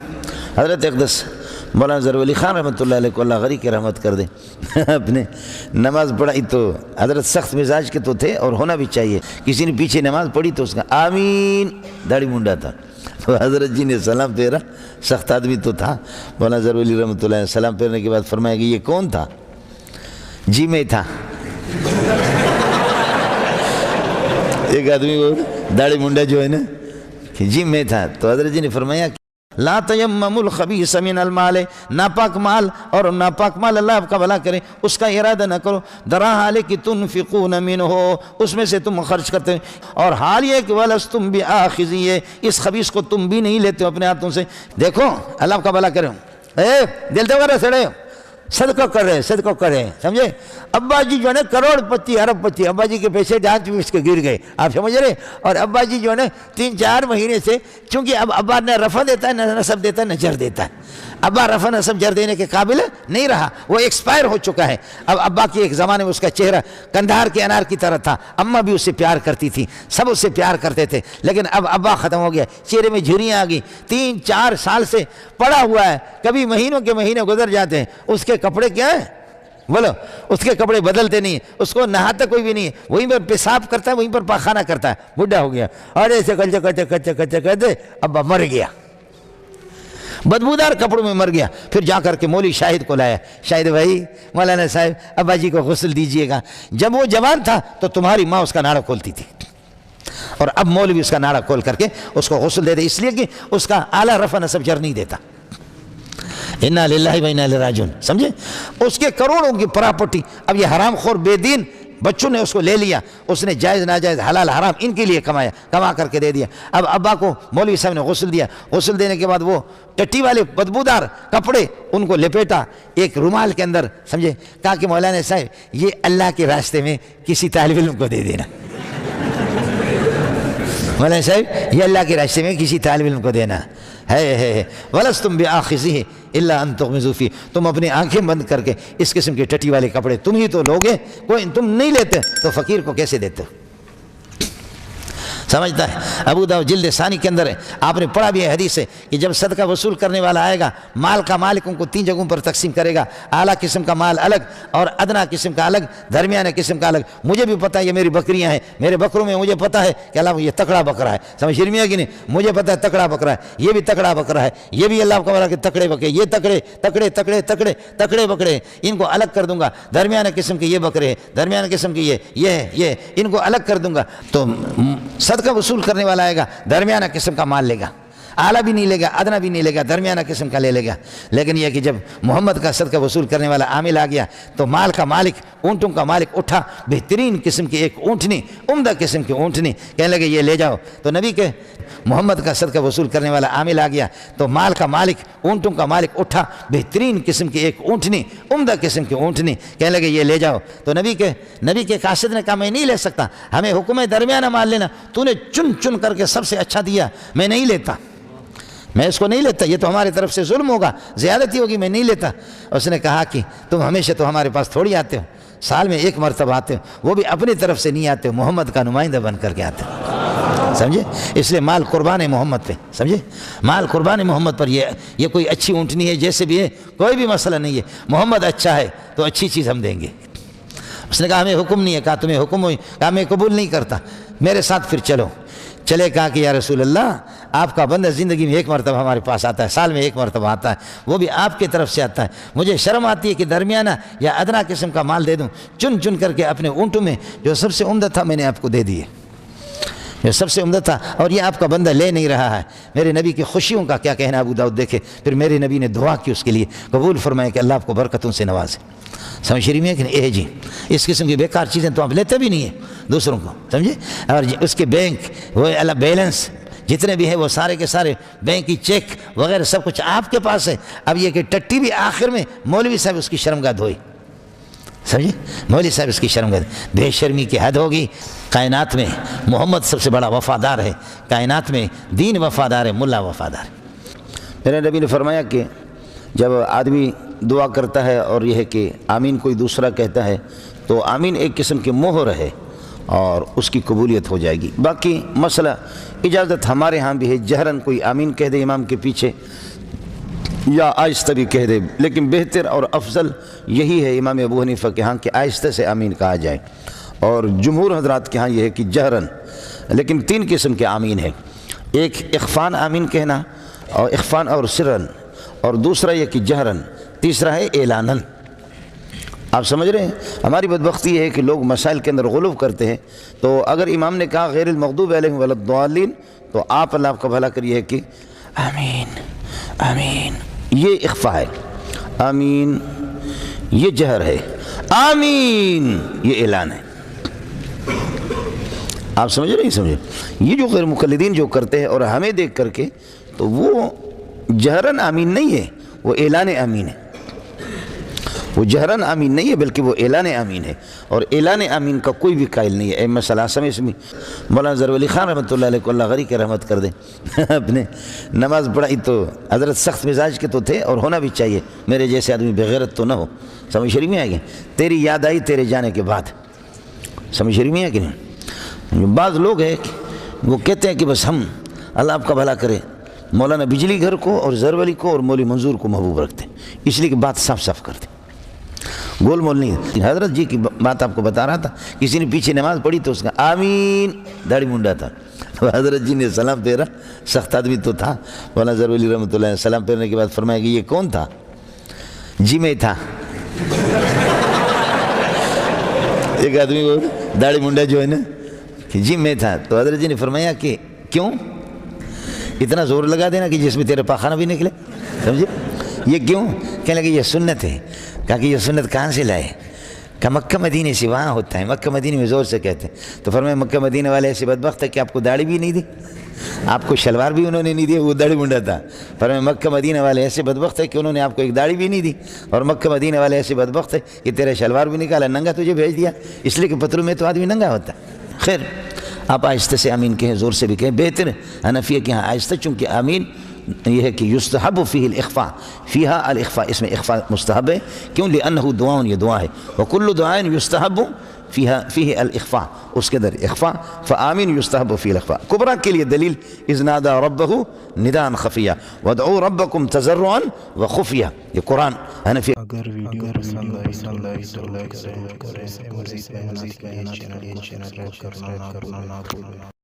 حضرت اقدس مولانا ظفر علی خان رحمۃ اللہ علیہ کو اللہ غری کی رحمت کر دے اپنے نماز پڑھائی تو حضرت سخت مزاج کے تو تھے اور ہونا بھی چاہیے. کسی نے پیچھے نماز پڑھی تو اس کا آمین داڑھی منڈا تھا. تو حضرت جی نے سلام پھیرا. سخت آدمی تو تھا. مولانا ظفر علی رحمۃ اللہ علیہ سلام پھیرنے کے بعد فرمایا کہ یہ کون تھا؟ جی میں تھا. ایک آدمی وہ داڑھی منڈا جو ہے نا کہ جی میں تھا. تو حضرت جی نے فرمایا لا تیمموا الخبیث من المال، ناپاک مال اور ناپاک مال اللہ آپ کا بھلا کرے اس کا ارادہ نہ کرو. درا حال کہ تنفقون منہ، اس میں سے تم خرچ کرتے ہو، اور حال یہ کہ ولستم بآخذیہ، اس خبیث کو تم بھی نہیں لیتے ہو اپنے ہاتھوں سے. دیکھو اللہ آپ کا بھلا کرے. دل تو کرے سڑے صدقہ کر رہے صدقہ کر رہے سمجھے. ابا جی جو ہے نا کروڑ پتی ارب پتی، ابا جی کے پیسے جہاں اس کے گر گئے آپ سمجھ رہے. اور ابا جی جو ہے نا 3-4 مہینے سے، چونکہ اب ابا نہ رفع دیتا ہے نہ نصب دیتا ہے نہ جر دیتا ہے. ابا رفع نصب جر دینے کے قابل نہیں رہا، وہ ایکسپائر ہو چکا ہے. اب ابا کے ایک زمانے میں اس کا چہرہ کندھار کے انار کی طرح تھا، اماں بھی اس سے پیار کرتی تھی، سب اس سے پیار کرتے تھے. لیکن اب ابا ختم ہو گیا، چہرے میں جھریاں آ گئی. 3-4 سال سے پڑا ہوا ہے، کبھی مہینوں کے مہینے گزر جاتے ہیں، اس کے کپڑے کیا ہیں بولو، اس کے کپڑے بدلتے نہیں ہیں، اس کو نہاتا کوئی بھی نہیں ہے، وہیں پر پیشاب کرتا ہے، وہیں پر پاخانہ کرتا ہے. بڈھا ہو گیا اور ایسے کرتے ابا مر گیا، بدبودار کپڑوں میں مر گیا. پھر جا کر کے مولوی شاہد کو لایا. شاہد بھائی مولانا صاحب ابا جی کو غسل دیجئے گا. جب وہ جوان تھا تو تمہاری ماں اس کا ناڑا کھولتی تھی، اور اب مولوی اس کا ناڑا کھول کر کے اس کو غسل دے دے، اس لیے کہ اس کا اعلیٰ رفع نصب جر نہیں دیتا. انا للہ و انا الیہ راجعون. سمجھے، اس کے کروڑوں کی پراپرٹی اب یہ حرام خور بے دین بچوں نے اس کو لے لیا. اس نے جائز ناجائز حلال حرام ان کے لیے کمایا، کما کر کے دے دیا. اب ابا کو مولوی صاحب نے غسل دیا. غسل دینے کے بعد وہ ٹٹی والے بدبودار کپڑے ان کو لپیٹا ایک رومال کے اندر، سمجھے. کہا کہ مولانا صاحب یہ اللہ کے راستے میں کسی طالب علم کو دے دینا. مولانا صاحب یہ اللہ کے راستے میں کسی طالب علم کو دینا ہے. وَلَسْتُمْ بِآخِذِهِ إِلَّا أَن تُغْمِضُوا فِيهِ. تم اپنی آنکھیں بند کر کے اس قسم کے ٹٹی والے کپڑے تم ہی تو لوگے، کوئی تم نہیں لیتے تو فقیر کو کیسے دیتے ہو؟ سمجھتا ہے. ابو داؤد جلد ثانی کے اندر ہے، آپ نے پڑھا بھی ہے حدیث ہے کہ جب صدقہ وصول کرنے والا آئے گا، مال کا مالک ان کو 3 جگہوں پر تقسیم کرے گا. اعلیٰ قسم کا مال الگ اور ادنا قسم کا الگ، درمیانہ قسم کا الگ. مجھے بھی پتہ ہے یہ میری بکریاں ہیں، میرے بکروں میں مجھے پتہ ہے کہ اللہ یہ تکڑا بکرا ہے. سمجھ رہی کہ نہیں؟ مجھے پتہ ہے تکڑا بکرا ہے، یہ بھی تکڑا بکرا ہے، یہ بھی اللہ کا بڑا کہ تکڑے بکرے، یہ تکڑے بکرے ان کو الگ کر دوں گا. درمیانہ قسم کے یہ بکرے ہیں، درمیانہ قسم کے یہ ان کو الگ کر دوں گا. تو صدقہ وصول کرنے والا آئے گا، درمیانہ قسم کا مال لے گا، اعلیٰ بھی نہیں لے گا ادنا بھی نہیں لے گا، درمیانہ قسم کا لے گا. لیکن یہ کہ جب محمد کا صدقہ وصول کرنے والا عامل آ گیا تو مال کا مالک، اونٹوں کا مالک اٹھا، بہترین قسم کی ایک اونٹنی، عمدہ قسم کی اونٹنی، کہنے لگے یہ لے جاؤ. تو نبی کے محمد کا صدقہ وصول کرنے والا عامل آ گیا تو مال کا مالک، اونٹوں کا مالک اٹھا، بہترین قسم کی ایک اونٹنی، عمدہ قسم کی اونٹنی، کہنے لگے یہ لے جاؤ. تو نبی کے قاصد نے کہا میں نہیں لے سکتا، ہمیں حکم ہے درمیانہ مال لینا. تو نے چن کر کے سب سے اچھا دیا، میں نہیں لیتا، میں اس کو نہیں لیتا، یہ تو ہمارے طرف سے ظلم ہوگا، زیادتی ہوگی، میں نہیں لیتا. اس نے کہا کہ تم ہمیشہ تو ہمارے پاس تھوڑی آتے ہو، سال میں 1 مرتبہ آتے ہو، وہ بھی اپنی طرف سے نہیں آتے ہو، محمد کا نمائندہ بن کر کے آتے ہو. سمجھے، اس لیے مال قربان ہے محمد پہ. سمجھے، مال قربان ہے محمد پر. یہ کوئی اچھی اونٹنی ہے جیسے بھی ہے، کوئی بھی مسئلہ نہیں ہے. محمد اچھا ہے تو اچھی چیز ہم دیں گے. اس نے کہا ہمیں حکم نہیں ہے. کہا تمہیں حکم ہوئی؟ کہا میں قبول نہیں کرتا، میرے ساتھ پھر چلو. چلے. کہا کہ یا رسول اللہ آپ کا بندہ زندگی میں 1 مرتبہ ہمارے پاس آتا ہے، سال میں 1 مرتبہ آتا ہے، وہ بھی آپ کی طرف سے آتا ہے. مجھے شرم آتی ہے کہ درمیانہ یا ادنا قسم کا مال دے دوں. چن کر کے اپنے اونٹوں میں جو سب سے عمدہ تھا میں نے آپ کو دے دیے، جو سب سے عمدہ تھا، اور یہ آپ کا بندہ لے نہیں رہا ہے. میرے نبی کی خوشیوں کا کیا کہنا ابو داؤد دیکھے. پھر میرے نبی نے دعا کی اس کے لیے، قبول فرمائے کہ اللہ آپ کو برکتوں سے نوازے. سمجھ رہی ہے کہ نہیں؟ جی اس قسم کی بیکار چیزیں تو آپ لیتے بھی نہیں ہیں دوسروں کو. سمجھے، اور اس کے بینک وہ اللہ بیلنس جتنے بھی ہیں وہ سارے کے سارے بینک کی چیک وغیرہ سب کچھ آپ کے پاس ہے. اب یہ کہ ٹٹی بھی آخر میں مولوی صاحب اس کی شرمگاہ دھوئی. سمجھے، مولوی صاحب اس کی شرمگاہ، بے شرمی کی حد ہوگی. کائنات میں محمد سب سے بڑا وفادار ہے، کائنات میں دین وفادار ہے، ملا وفادار ہے. میرے نبی نے فرمایا کہ جب آدمی دعا کرتا ہے اور یہ ہے کہ آمین کوئی دوسرا کہتا ہے تو آمین ایک قسم کی مہر ہے اور اس کی قبولیت ہو جائے گی. باقی مسئلہ اجازت ہمارے ہاں بھی ہے، جہراً کوئی آمین کہہ دے امام کے پیچھے، یا آہستہ بھی کہہ دے، لیکن بہتر اور افضل یہی ہے امام ابو حنیفہ کے ہاں کہ آہستہ سے آمین کہا جائے، اور جمہور حضرات کے ہاں یہ ہے کہ جہرن۔ لیکن 3 قسم کے آمین ہیں، ایک اخفان آمین کہنا، اور اخفان اور سرن، اور دوسرا یہ کہ جہرن، تیسرا ہے اعلانن۔ آپ سمجھ رہے ہیں؟ ہماری بدبختی یہ ہے کہ لوگ مسائل کے اندر غلو کرتے ہیں، تو اگر امام نے کہا غیر المغضوب علیہم ولا الضالین، تو آپ اللہ آپ کا بھلا کریے کہ آمین آمین، یہ اخفا ہے، آمین یہ جہر ہے، آمین یہ اعلان ہے۔ آپ سمجھ رہے ہیں؟ سمجھے؟ یہ جو غیر مقلدین جو کرتے ہیں اور ہمیں دیکھ کر کے، تو وہ جہرن آمین نہیں ہے، وہ اعلان آمین ہے۔ وہ جہرن آمین نہیں ہے بلکہ وہ اعلان آمین ہے، اور اعلان آمین کا کوئی بھی قائل نہیں ہے۔ ائمہ ثلاثہ میں اس میں مولانا ظفر علی خان رحمۃ اللہ علیہ کو اللہ غری کے رحمت کر دے، اپنے نماز پڑھائی تو حضرت سخت مزاج کے تو تھے، اور ہونا بھی چاہیے، میرے جیسے آدمی بغیرت تو نہ ہو۔ سمجھ شریف میں آئے گی؟ تیری یاد آئی تیرے جانے کے بعد، سمجھ شریف میں ہے کہ نہیں؟ بعض لوگ ہیں وہ کہتے ہیں کہ بس ہم اللہ آپ کا بھلا کرے مولانا بجلی گھر کو اور ظفر علی کو اور مولوی منظور کو محبوب رکھتے ہیں، اس لیے کہ بات صاف صاف کرتے، گول مول نہیں۔ حضرت جی کی بات آپ کو بتا رہا تھا، کسی نے پیچھے نماز پڑھی تو اس کا آمین داڑھی منڈا تھا، حضرت جی نے سلام پھیرا، سخت آدمی تو تھا مولانا ظفر علی رحمۃ اللہ علیہ، سلام پھیرنے کے بعد فرمایا کہ یہ کون تھا؟ جی میں تھا۔ ایک آدمی وہ داڑھی منڈا جو ہے نا کہ جی میں تھا، تو حضرت جی نے فرمایا کہ کیوں اتنا زور لگا دینا کہ جس میں تیرے پاخانہ بھی نکلے، سمجھے؟ یہ کیوں؟ کہنے لگے یہ سنت ہے۔ کہا کہ یہ سنت کہاں سے لائے؟ کہ مکہ مدینے سے، وہاں ہوتا ہے، مکہ مدینے میں زور سے کہتے ہیں۔ تو فرمایا مکہ مدینے والے ایسے بدبخت ہے کہ آپ کو داڑھی بھی نہیں دی، آپ کو شلوار بھی انہوں نے نہیں دی، وہ داڑھی منڈا تھا۔ فرمایا مکہ مدینے والے ایسے بدبخت ہے کہ انہوں نے آپ کو ایک داڑھی بھی نہیں دی، اور مکہ مدینے والے ایسے بدبخت ہے کہ تیرے شلوار بھی نکالا، ننگا تجھے بھیج دیا، اس لیے کہ پتروں میں تو آدمی ننگا ہوتا ہے۔ خیر، آپ آہستہ سے آمین کہیں، زور سے بھی کہیں، بہتر حنفیہ کے ہاں آہستہ، چونکہ آمین یہ ہے کہ یستحب فیہ الاخفاء، فیہا الاخفاء، اس میں اخفاء مستحب ہے، کیوں؟ لأنہ دعاء، یہ دعا ہے، وکل دعاء یستحب فیہ الاخفاء، اس کے در اخفاء، فآمین یستحب فیہ الاخفاء۔ کبریٰ کے لیے دلیل اذ نادى ربہ نداء خفیہ وادعوا ربکم تضرعا وخفیہ، یہ قرآن حنفی۔ اگر ویڈیو پسند آئی تو لائک ضرور کریں، مزید چینل کو سبسکرائب کرنا نہ بھولیں۔